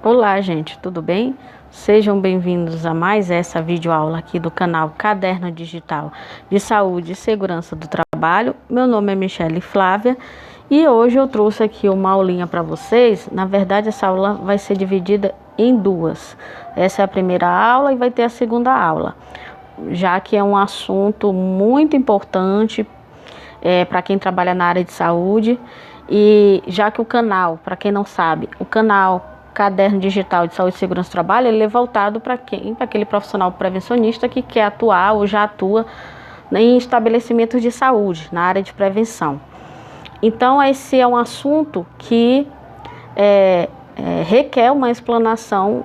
Olá, gente, tudo bem? Sejam bem-vindos a mais essa videoaula aqui do canal Caderno Digital de Saúde e Segurança do Trabalho. Meu nome é Michele Flávia e hoje eu trouxe aqui uma aulinha para vocês. Na verdade, essa aula vai ser dividida em duas. Essa é a primeira aula e vai ter a segunda aula, já que é um assunto muito importante para quem trabalha na área de saúde. E já que o canal, para quem não sabe, o canal Caderno Digital de Saúde e Segurança do Trabalho, ele é voltado para quem? Para aquele profissional prevencionista que quer atuar ou já atua em estabelecimentos de saúde, na área de prevenção. Então, esse é um assunto que requer uma explanação,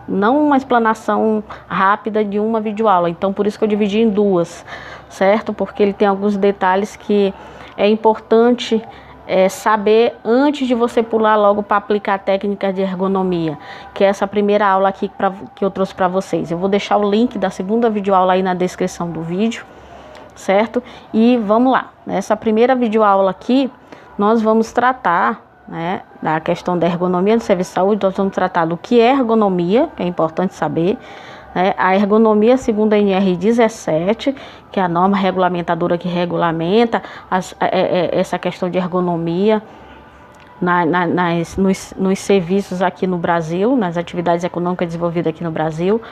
não uma explanação rápida de uma videoaula. Então, por isso que eu dividi em duas, certo? Porque ele tem alguns detalhes que é importante saber antes de você pular logo para aplicar técnicas de ergonomia, que é essa primeira aula aqui que eu trouxe para vocês. Eu vou deixar o link da segunda videoaula aí na descrição do vídeo, certo? E vamos lá. Nessa primeira videoaula aqui, nós vamos tratar, da questão da ergonomia do serviço de saúde. Nós vamos tratar do que é ergonomia, que é importante saber. A ergonomia, segundo a NR17, que é a norma regulamentadora que regulamenta essa questão de ergonomia nos serviços aqui no Brasil, nas atividades econômicas desenvolvidas aqui no Brasil,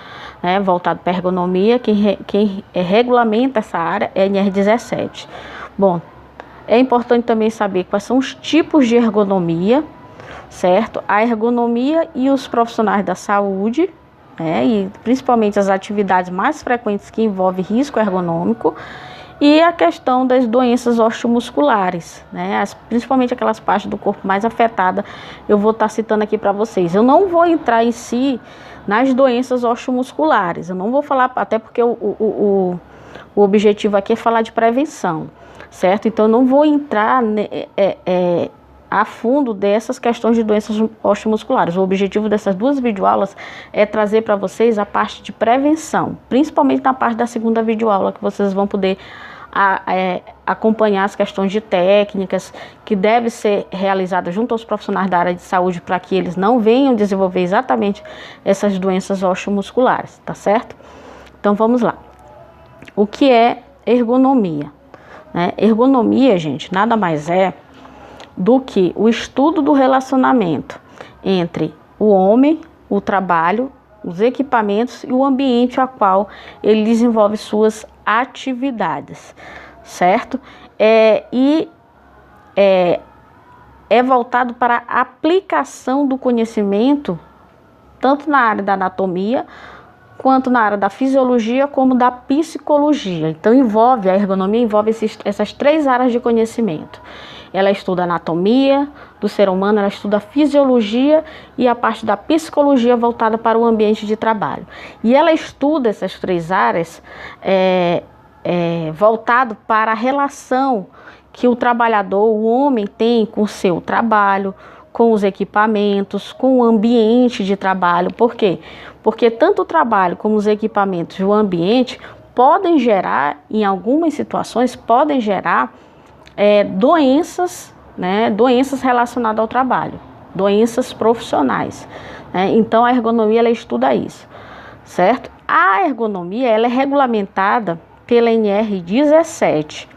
voltado para a ergonomia. Quem regulamenta essa área é a NR17. Bom, é importante também saber quais são os tipos de ergonomia, certo? A ergonomia e os profissionais da saúde, e principalmente as atividades mais frequentes que envolvem risco ergonômico, e a questão das doenças osteomusculares, principalmente aquelas partes do corpo mais afetadas, eu vou estar citando aqui para vocês. Eu não vou entrar em si nas doenças osteomusculares, eu não vou falar, até porque o objetivo aqui é falar de prevenção, certo? Então eu não vou entrar a fundo dessas questões de doenças osteomusculares. O objetivo dessas duas videoaulas é trazer para vocês a parte de prevenção, principalmente na parte da segunda videoaula, que vocês vão poder acompanhar as questões de técnicas que devem ser realizadas junto aos profissionais da área de saúde para que eles não venham desenvolver exatamente essas doenças osteomusculares, tá certo? Então vamos lá. O que é ergonomia? Ergonomia, gente, nada mais é do que o estudo do relacionamento entre o homem, o trabalho, os equipamentos e o ambiente a qual ele desenvolve suas atividades, certo? É voltado para a aplicação do conhecimento, tanto na área da anatomia, quanto na área da fisiologia, como da psicologia. Então, a ergonomia envolve essas três áreas de conhecimento. Ela estuda a anatomia do ser humano, ela estuda a fisiologia e a parte da psicologia voltada para o ambiente de trabalho. E ela estuda essas três áreas voltado para a relação que o trabalhador, o homem, tem com o seu trabalho, com os equipamentos, com o ambiente de trabalho. Por quê? Porque tanto o trabalho como os equipamentos e o ambiente podem gerar, em algumas situações, doenças, doenças relacionadas ao trabalho, doenças profissionais. Então, a ergonomia, ela estuda isso, certo? A ergonomia, ela é regulamentada pela NR17.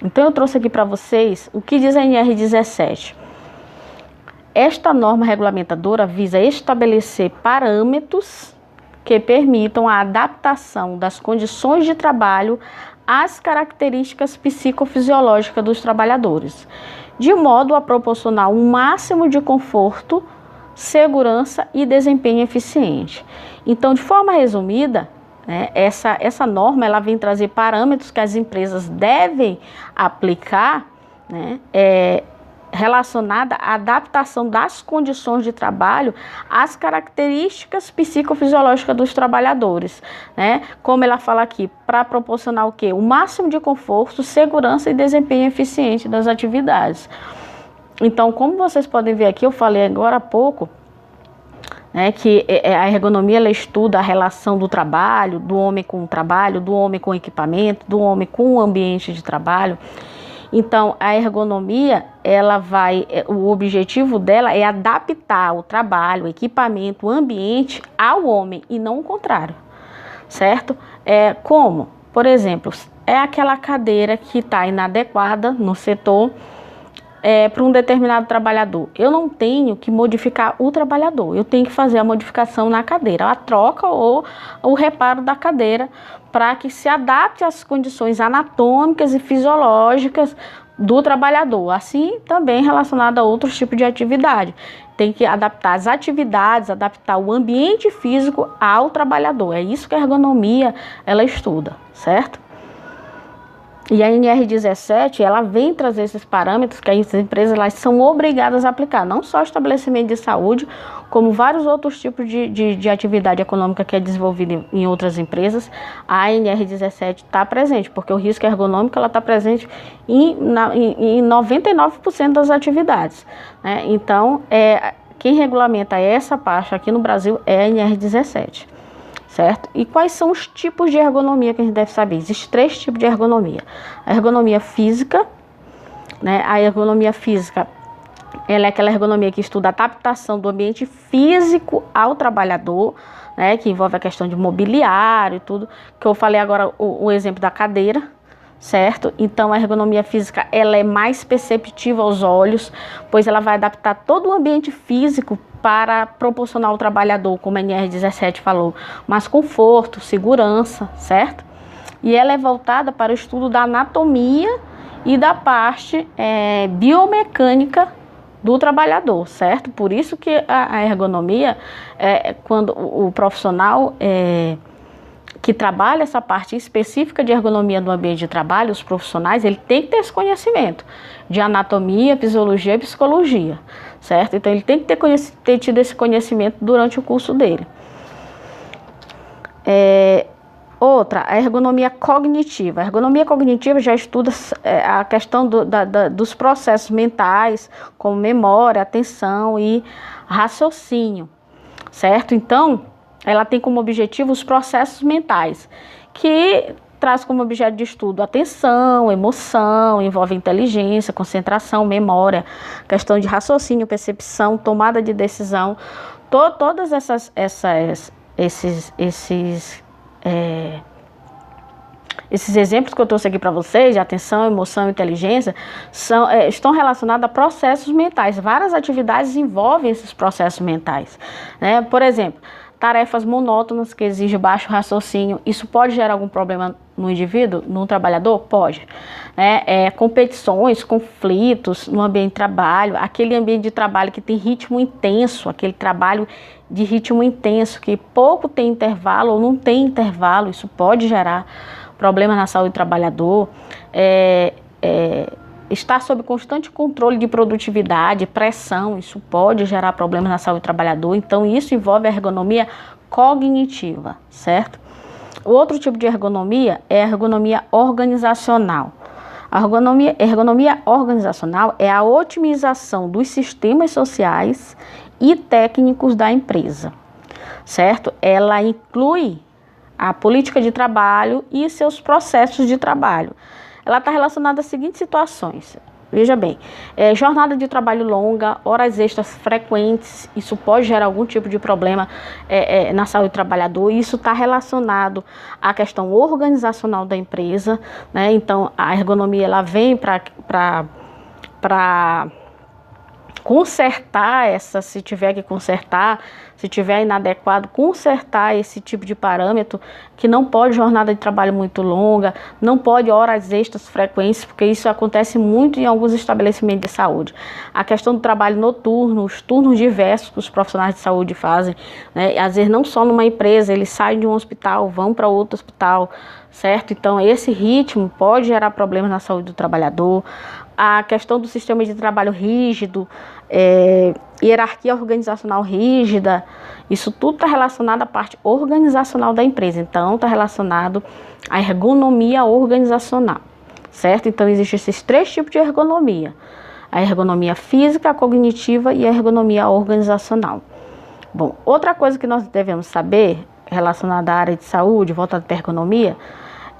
Então, eu trouxe aqui para vocês o que diz a NR17. Esta norma regulamentadora visa estabelecer parâmetros que permitam a adaptação das condições de trabalho às características psicofisiológicas dos trabalhadores, de modo a proporcionar um máximo de conforto, segurança e desempenho eficiente. Então, de forma resumida, essa norma ela vem trazer parâmetros que as empresas devem aplicar, relacionada à adaptação das condições de trabalho às características psicofisiológicas dos trabalhadores, Como ela fala aqui, para proporcionar o quê? O máximo de conforto, segurança e desempenho eficiente das atividades. Então, como vocês podem ver aqui, eu falei agora há pouco, que a ergonomia ela estuda a relação do trabalho, do homem com o trabalho, do homem com o equipamento, do homem com o ambiente de trabalho. Então, a ergonomia, o objetivo dela é adaptar o trabalho, o equipamento, o ambiente ao homem e não o contrário, certo? Como, por exemplo, é aquela cadeira que está inadequada no setor para um determinado trabalhador. Eu não tenho que modificar o trabalhador, eu tenho que fazer a modificação na cadeira, a troca ou o reparo da cadeira para que se adapte às condições anatômicas e fisiológicas do trabalhador, assim também relacionado a outros tipos de atividade. Tem que adaptar as atividades, adaptar o ambiente físico ao trabalhador. É isso que a ergonomia ela estuda, certo? E a NR17, ela vem trazer esses parâmetros que as empresas elas são obrigadas a aplicar, não só o estabelecimento de saúde, como vários outros tipos de atividade econômica que é desenvolvida em outras empresas. A NR17 está presente, porque o risco ergonômico está presente em 99% das atividades, né? Então, quem regulamenta essa parte aqui no Brasil é a NR17. Certo? E quais são os tipos de ergonomia que a gente deve saber? Existem 3 tipos de ergonomia. A ergonomia física, né? A ergonomia física, ela é aquela ergonomia que estuda a adaptação do ambiente físico ao trabalhador, né? Que envolve a questão de mobiliário e tudo, que eu falei agora o exemplo da cadeira, certo? Então, a ergonomia física, ela é mais perceptível aos olhos, pois ela vai adaptar todo o ambiente físico para proporcionar ao trabalhador, como a NR17 falou, mais conforto, segurança, certo? E ela é voltada para o estudo da anatomia e da parte biomecânica do trabalhador, certo? Por isso que a ergonomia, quando o profissional que trabalha essa parte específica de ergonomia no ambiente de trabalho, os profissionais, ele tem que ter esse conhecimento de anatomia, fisiologia e psicologia, certo? Então, ele tem que ter tido esse conhecimento durante o curso dele. Outra, a ergonomia cognitiva. A ergonomia cognitiva já estuda a questão dos processos mentais, como memória, atenção e raciocínio, certo? Então, ela tem como objetivo os processos mentais, que traz como objeto de estudo atenção, emoção, envolve inteligência, concentração, memória, questão de raciocínio, percepção, tomada de decisão. Todas esses exemplos que eu trouxe aqui para vocês, de atenção, emoção e inteligência, estão relacionados a processos mentais. Várias atividades envolvem esses processos mentais, né? Por exemplo, tarefas monótonas que exigem baixo raciocínio, isso pode gerar algum problema no indivíduo, no trabalhador? Pode. Competições, conflitos no ambiente de trabalho, aquele ambiente de trabalho que tem ritmo intenso, aquele trabalho de ritmo intenso, que pouco tem intervalo ou não tem intervalo, isso pode gerar problemas na saúde do trabalhador. Estar sob constante controle de produtividade, pressão, isso pode gerar problemas na saúde do trabalhador. Então, isso envolve a ergonomia cognitiva, certo? O outro tipo de ergonomia é a ergonomia organizacional. A ergonomia organizacional é a otimização dos sistemas sociais e técnicos da empresa, certo? Ela inclui a política de trabalho e seus processos de trabalho. Ela está relacionada às seguintes situações. Veja bem, jornada de trabalho longa, horas extras frequentes, isso pode gerar algum tipo de problema na saúde do trabalhador. Isso está relacionado à questão organizacional da empresa, né? Então, a ergonomia ela vem para consertar se tiver que consertar, se tiver inadequado, consertar esse tipo de parâmetro, que não pode jornada de trabalho muito longa, não pode horas extras frequentes, porque isso acontece muito em alguns estabelecimentos de saúde. A questão do trabalho noturno, os turnos diversos que os profissionais de saúde fazem, né? Às vezes não só numa empresa, eles saem de um hospital, vão para outro hospital, certo? Então, esse ritmo pode gerar problemas na saúde do trabalhador. A questão do sistema de trabalho rígido, hierarquia organizacional rígida, isso tudo está relacionado à parte organizacional da empresa. Então, está relacionado à ergonomia organizacional, certo? Então, existem esses 3 tipos de ergonomia. A ergonomia física, a cognitiva e a ergonomia organizacional. Bom, outra coisa que nós devemos saber relacionada à área de saúde, voltada para a ergonomia,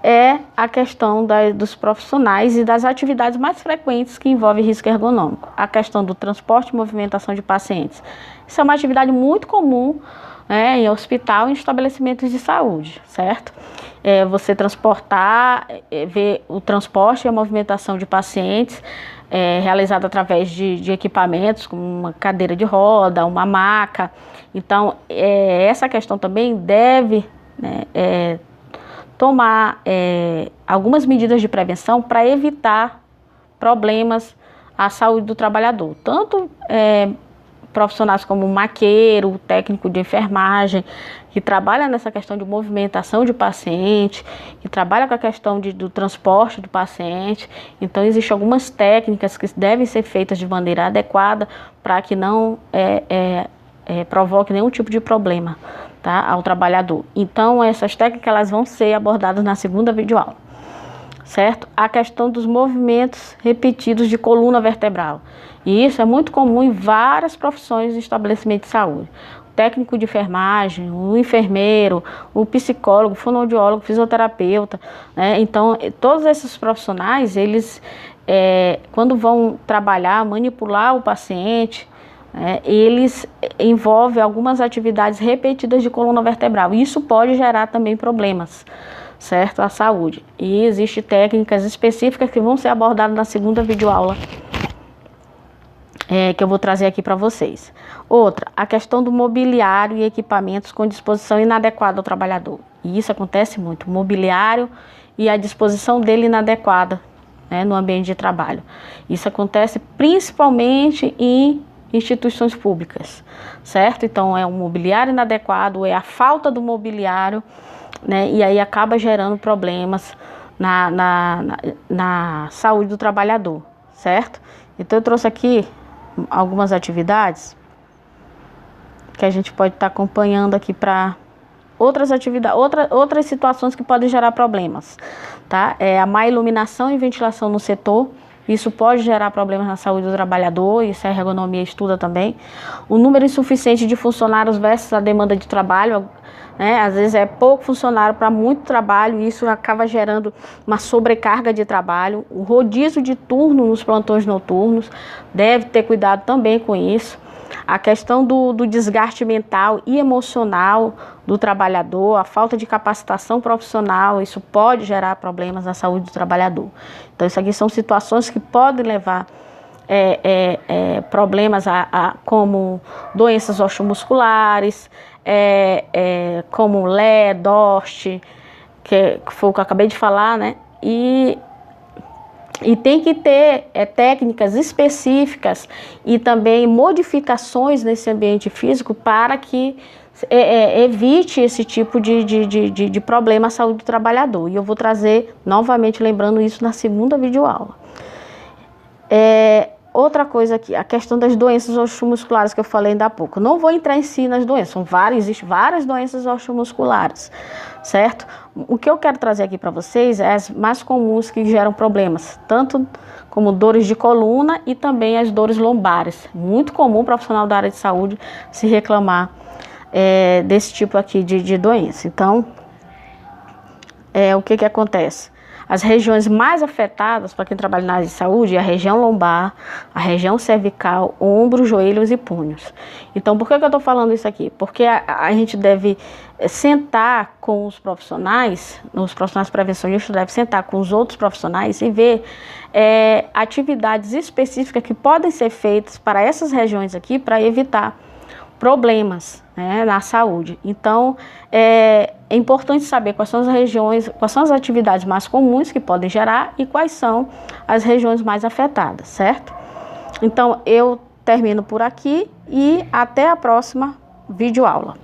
é a questão dos profissionais e das atividades mais frequentes que envolvem risco ergonômico. A questão do transporte e movimentação de pacientes. Isso é uma atividade muito comum, né, em hospital e em estabelecimentos de saúde, certo? Você transportar, ver o transporte e a movimentação de pacientes realizado através de equipamentos, como uma cadeira de roda, uma maca. Então, essa questão também deve, né, tomar algumas medidas de prevenção para evitar problemas à saúde do trabalhador. Tanto profissionais como o maqueiro, o técnico de enfermagem, que trabalha nessa questão de movimentação de paciente, que trabalha com a questão do transporte do paciente. Então, existem algumas técnicas que devem ser feitas de maneira adequada para que não provoque nenhum tipo de problema, tá, ao trabalhador. Então, essas técnicas elas vão ser abordadas na segunda videoaula, certo? A questão dos movimentos repetidos de coluna vertebral. E isso é muito comum em várias profissões de estabelecimento de saúde. O técnico de enfermagem, o enfermeiro, o psicólogo, o fonoaudiólogo, o fisioterapeuta, né? Então, todos esses profissionais, eles, quando vão trabalhar, manipular o paciente, eles envolvem algumas atividades repetidas de coluna vertebral. Isso pode gerar também problemas, certo? À saúde. E existem técnicas específicas que vão ser abordadas na segunda videoaula, que eu vou trazer aqui para vocês. Outra, a questão do mobiliário e equipamentos com disposição inadequada ao trabalhador. E isso acontece muito, o mobiliário e a disposição dele inadequada, né, no ambiente de trabalho. Isso acontece principalmente em instituições públicas, certo? Então, é um mobiliário inadequado, é a falta do mobiliário, né, e aí acaba gerando problemas na saúde do trabalhador, certo? Então, eu trouxe aqui algumas atividades que a gente pode estar acompanhando aqui para outras atividades, outras situações que podem gerar problemas, tá? A má iluminação e ventilação no setor. Isso pode gerar problemas na saúde do trabalhador, isso a ergonomia estuda também. O número insuficiente de funcionários versus a demanda de trabalho, né? Às vezes é pouco funcionário para muito trabalho e isso acaba gerando uma sobrecarga de trabalho. O rodízio de turno nos plantões noturnos, deve ter cuidado também com isso. A questão do desgaste mental e emocional do trabalhador, a falta de capacitação profissional, isso pode gerar problemas na saúde do trabalhador. Então, isso aqui são situações que podem levar problemas como doenças osteomusculares, como LE, DORT, que foi o que eu acabei de falar, né? E tem que ter técnicas específicas e também modificações nesse ambiente físico para que evite esse tipo de problema à saúde do trabalhador. E eu vou trazer novamente, lembrando isso, na segunda videoaula. Outra coisa aqui, a questão das doenças osteomusculares que eu falei ainda há pouco. Não vou entrar em si nas doenças, existem várias doenças osteomusculares, certo? O que eu quero trazer aqui para vocês é as mais comuns que geram problemas, tanto como dores de coluna e também as dores lombares. Muito comum o profissional da área de saúde se reclamar desse tipo aqui de doença. Então, o que acontece? As regiões mais afetadas para quem trabalha na área de saúde é a região lombar, a região cervical, ombros, joelhos e punhos. Então, por que eu estou falando isso aqui? Porque a gente deve sentar com os profissionais de prevenção, a gente deve sentar com os outros profissionais e ver atividades específicas que podem ser feitas para essas regiões aqui para evitar problemas, né, na saúde. Então, é importante saber quais são as regiões, quais são as atividades mais comuns que podem gerar e quais são as regiões mais afetadas, certo? Então, eu termino por aqui e até a próxima videoaula.